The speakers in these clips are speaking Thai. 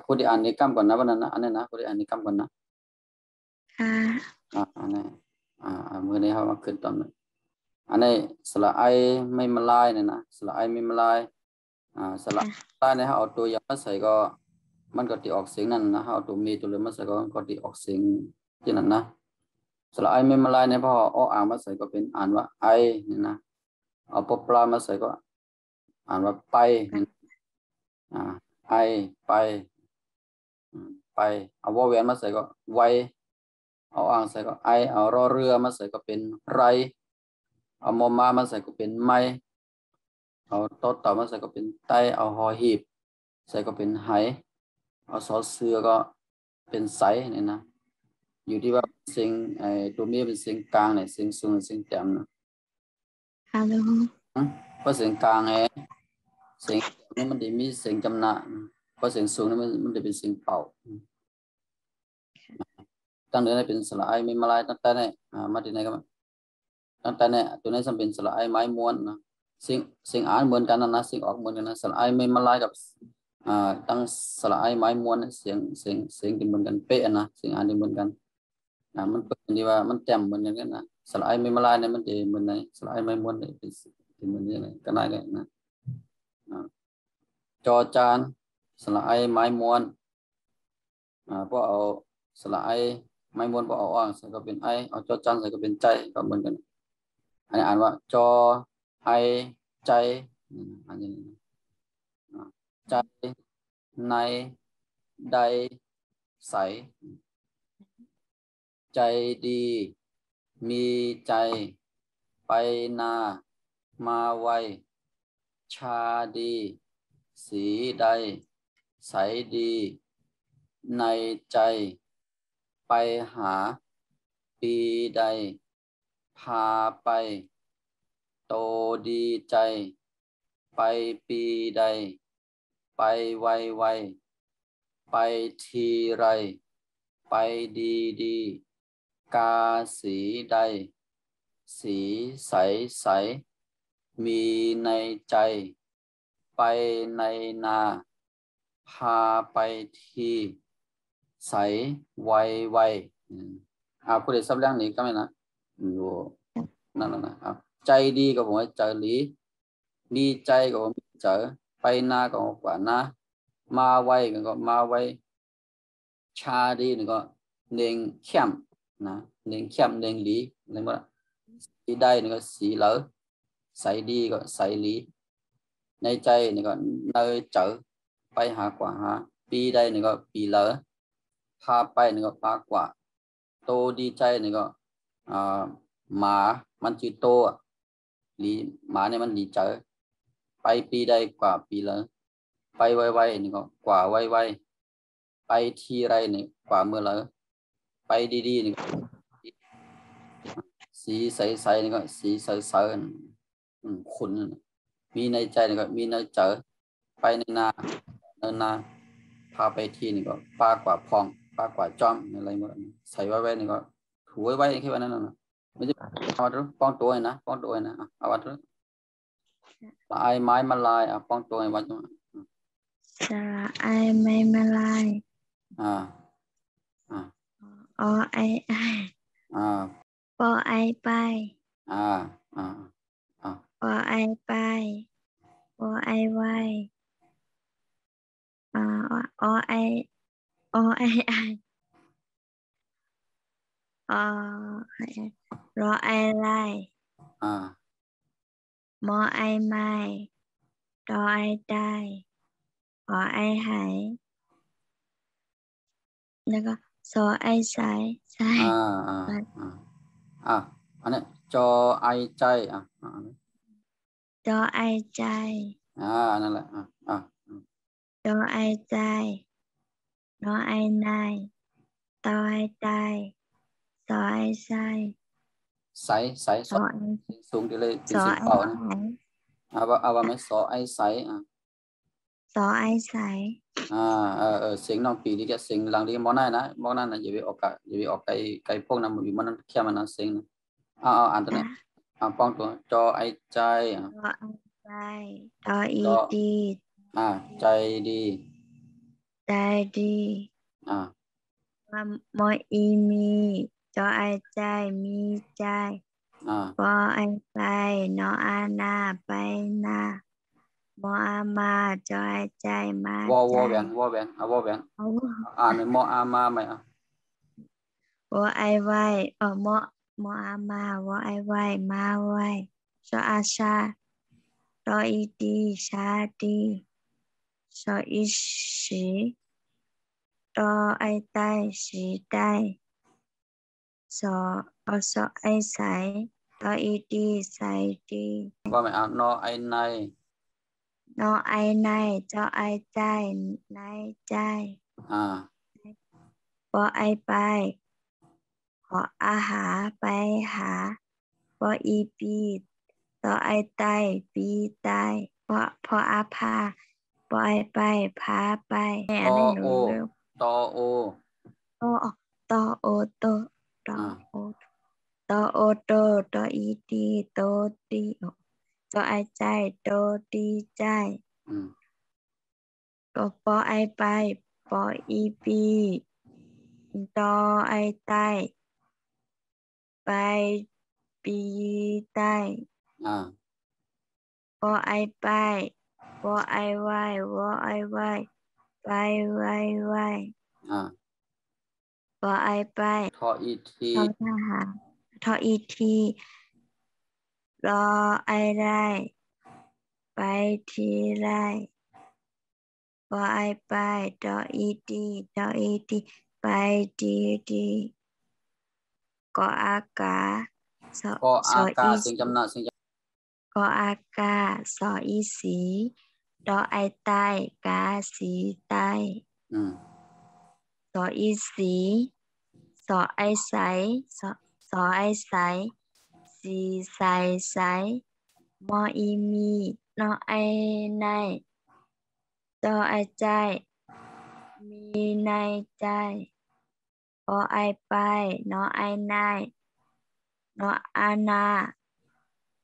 คุณได้อ่านในกรรมก่อนนะวันนั้นนะอันนี้นะคุณได้อ่านในกรรมก่อนนะอันนี้มือนี้เขามาขึ้นตอนนั้นอันนี้สระไอไม่มาลายเนี่ยนะสระไอไม่มาลายสระใต้เนี่ยเขาเอาตัวยามาใส่ก็มันก็ตีออกเสียงนั่นนะเขาเอาตัวมีตัวเลือมาใส่ก็ตีออกเสียงที่นั่นนะสระไอไม่มาลายเนี่ยพอเอาอ่างมาใส่ก็เป็นอ่านว่าไอเนี่ยนะเอาปปลามาใส่ก็อ่านว่าไปไอไปไปเอาวอแหวนมาใส่ก็ไวเอาอ่างใส่ก็ไอเอารอเรือมาใส่ก็เป็นไรเอามอมามาใส่ก็เป็นไม่เอาต่อต่อมาใส่ก็เป็นไตเอาหอหีบใส่ก็เป็นไหเอาซอเสือก็เป็นไสเนี่ยนะอยู่ที่ว่าเสียงตัวมีเป็นเสียงกลางเนี่ยเสียงสูงเสียงต่ำนะฮัลโหลเพราะเสียงกลางเสียงนี่มันจะมีเสียงจำนะเพราะเสียงสูงนี่มันจะเป็นเสียงเป่าตั้งแต่เป็นสลายไม่มาลายตั้งแต่เนี่ยมาที่ไหนก็ตั้งแต่เนี่ยตัวนี้จะเป็นสลายไม้ม้วนนะสิ่งอ่านเหมือนกันนะสิ่งออกเหมือนกันนะสลายไม่มาลายกับตั้งสลายไม้ม้วนเสียงที่เหมือนกันเป๊ะนะสิ่งอ่านที่เหมือนกันมันเป็นที่ว่ามันแจ่มเหมือนกันนะสลายไม่มาลายเนี่ยมันจะเหมือนในสลายไม้ม้วนเนี่ยเป็นเหมือนนี่เลยก็ได้เลยนะจอจานสลายไม้ม้วนพวกเอาสลายไม้ม้วนพวกเอาอ่างใส่ก็เป็นไอเอาจอจานใส่ก็เป็นใจก็เหมือนกันอันนี้อ่านว่าจอไอใจอันนี้ใจในใดใสใจดีมีใจไปนามาไวชาดีสีใดใสดีในใจไปหาปีใดพาไปโตดีใจไปปีใดไปไวไวไปทีไรไปดีดีกาสีใดสีใสใสมีในใจไปในนาพาไปทีใสไวไวผู้ใดสับเรื่องนี้ก็ไม่นะดูนั่นนะครับใจดีก็บอกว่าเจอหลีมีใจก็บอกเจอไปนาก็บอกว่านามาไวก็มาไวชาดีนี่ก็เน่งเข้มนะเน่งเข้มเน่งหลีอะไรหมดสีได้นี่ก็สีเหลือใสดีก็ใสหลีในใจนี่ก็เนยเจอไปหากว่าหาปีได้นี่ก็ปีเหลือพาไปนี่ก็พากว่าโตดีใจนี่ก็หมามันชื่อโตหลีหมาเนี่ยมันดีเจอไปปีได้กว่าปีเหลือไปไวๆนี่ก็กว่าไวๆไปทีไรนี่กว่าเมื่อไหร่ไปดีๆนี่สีใสๆนี่ก็สีใสๆขุ่นมีในใจนี่ก็มีในเจอไปในนาเนินนาพาไปทีนี่ก็ปากว่าพองปากว่าจอมอะไรหมดใส่ไว้นี่ก็ถูไว้แค่วันนั้นนะไม่ใช่เอาวัดป้องตัวนะป้องตัวนะเอาวัดลายไม้มาลายป้องตัววัดสระไอไม่มาลายอไอไอปอไอไปปอไอไปปอไอไวอไอไอรอไอไลมอไอไม่ดอไอได้ขอไอหายแล้วก็ซอไอสายอันนี้จอไอใจจอไอใจนั่นแหละจอไอใจรอไอนายตอไอตายซอไอไซใสสูงที่เลยเป็นสีเป่านะเอาว่าไม่สอไอใสซอไอใสเสียงน้องปีที่แกเสียงหลังที่มองหน้านะมองหน้านะอย่าไปออกไกลพวกนั้นมันแค่มันนะเสียงนะอ่านตัวนี้ป้องตัวจอไอใจจอไอใจตออีดีใจดี ใจดีมออีมีจอไอใจมีใจปอไอไปนออานาไปนามออามาจอไอใจมาใจวอแหวนวอแหวนวอแหวนอ่านมออามาไหมวอไอไวมออามาวอไอไวมาไวชออาชารออีดีชาดีชออีสีรอไอใต้สีได้สอไอใสรออีดีใสดีว่าไหมนอไอในนอไอในจอไอใจในใจปอไอไปขออาหาไปหาปออีปีต่อไอไตปีไตพออาพาปอไอไปพาไปตอโอตอโอตอโอโตตอโอตอโอโตตออีตีโตตีตอไอใจโตตีใจปอไอไปปออีปีตอไอไตไปปีไตปอไอไปปอไอไววอไอไวไปไวไวปอไอไปทออีทีทอทหารทออีทีรอไอไรไปทีไรปอไอไปดออีดีไปดีดีกออากากออากาสิงจำนะสิงจำกออากาสออีสีดอไอใต้กาสีใต้สออีสีสอไอใสสอไอใสสีใสใสมออีมีนอไอในจอไอใจมีในใจปอไอไปนอไอในนออานา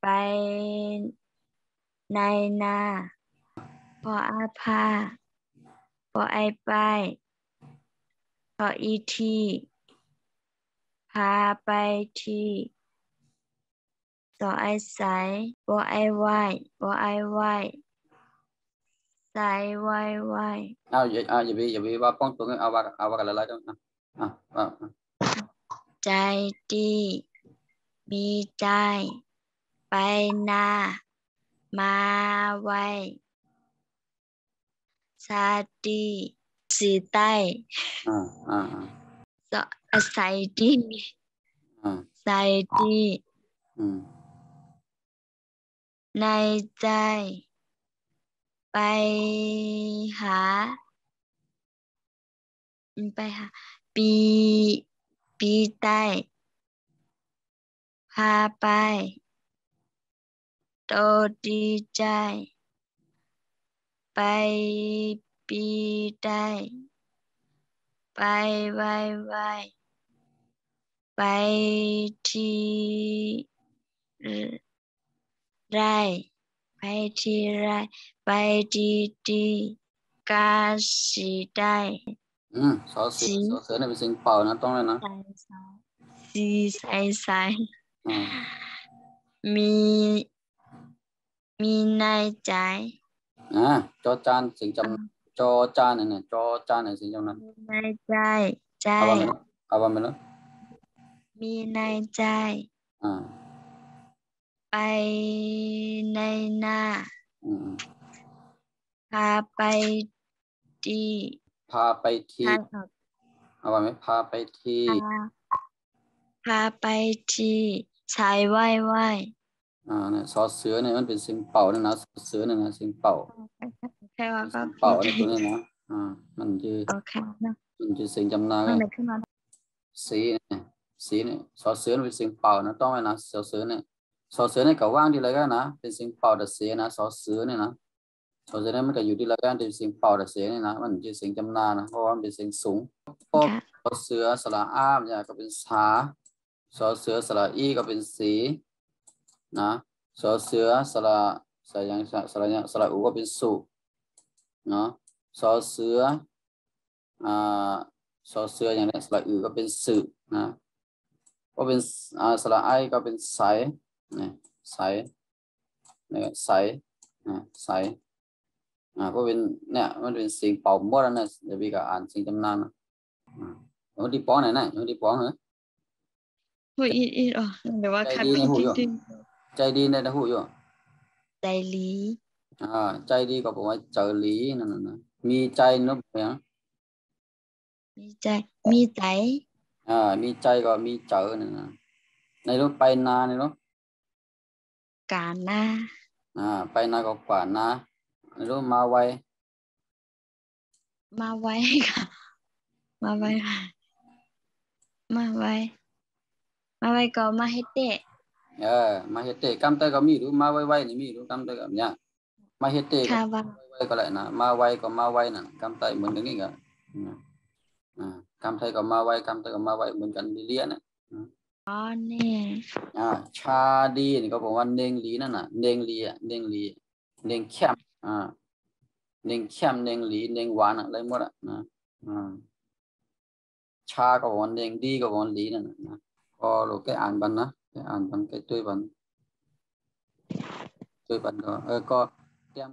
ไปในนาพออาพาพอไอไปพออีทีพาไปทีต่อไอใสปอไอไหวปอไอไหวใสไหวไหวอย่าไปว่าป้องตัวเอาว่ากันอะไรกันใจดีมีใจไปนามาไวชาดีสีใต้ใส่ดีใส่ดีในใจไปหาปีใต้พาไปโตดีใจไปปีใต้ไปไวไวไปทีไรไปทีไรไปดีดีกาสีได้สอเสือเนี่ยเป็นสิ่งเป่านะต้องเลยนะสีใสมีในใจจอจานสิ่งจำจอจานเนี่ยจอจานเนี่ยสิ่งจำนั้นในใจเอาว่าไม่รู้มีในใจไปในหน้าพาไปดีพาไปทีเอาว่าไหมพาไปทีพาไปทีชายไหว้เนี่ยสอเสือเนี่ยมันเป็นสิ่งเป่าเนี่ยนะเสือเนี่ยนะสิ่งเป่าแค่ว่าก็ เป่าในตัวนี้นะมันจะสิ่งจำนายสีเนี่ยสอเสือเป็นสิ่งเป่านะต้องไหมนะสอเสือเนี่ยก็ว่างที่ไรกันนะเป็นสิ่งเป่าแต่เสียนะสอเสือเนี่ยนะสอเสือเนี่ยมันก็อยู่ที่ไรกันเป็นสิ่งเป่าแต่เสียเนี่ยนะมันจะสิ่งจำนานะเพราะว่ามันเป็นสิ่งสูงพวกสอเสือสระอ้ามเนี่ยก็เป็นสาสอเสือสระอีก็เป็นสีนะสอเสือสระอูก็เป็นสุเนาะสอเสือ ซอเสืออย่างนี้สระอือก็เป็นสืบนะก็เป็นสระไอก็เป็นใสเนี่ยใสเนี่ยใสใสก็เป็นเนี่ยมันเป็นสิ่งเป่าหมดแล้วนะเดี๋ยวพี่ก็อ่านสิ่งจำนานนะอยู่ที่ป้องไหนนะอยู่ที่ป้องเหรอ พูดอีกอ๋อเดี๋ยวว่า ใจ คัด ดีใน เพิ่ง หู จ อยู่ ริง ใจดีในหูอยู่ ๆใจลี ใจดีก็บอกว่าเจอหลีนั่นนะมีใจนึกอย่าง มีใจมีใจ มีใจก็มีเจอนั่นนะในรูปไปนาในรูป กาหน้า ไปนาก็กว่านาในรูปมาไว มาไว้ค่ะมาไว้ค่ะมาไว้มาไว้ก็มาให้เตะ มาเฮเตกำเตก็มีรู้มาไวไวนี่มีรู้กำเตก็เนี่ยมาเฮเตก็ ค่ะว่า ไวก็แหละนะมาไวก็มาไวนั่นกำเตเหมือนกันนี่ก็กำไทยก็มาไวกำเตก็มาไวเหมือนกันเรียนนะ อ๋อเนี่ย ชาดีนี่ก็บอกว่าเนงลีนั่นน่ะเนงลีเนงลีเนงแคมเนงแคมเนงลีเนงหวานอะไรหมดนะชาก็บอกว่าเนงดีก็บอกว่าลีนั่นนะก็ลูกแกอ่านบันนะแกอ่านบันแกตุ้ยบันก็ก็เตรียม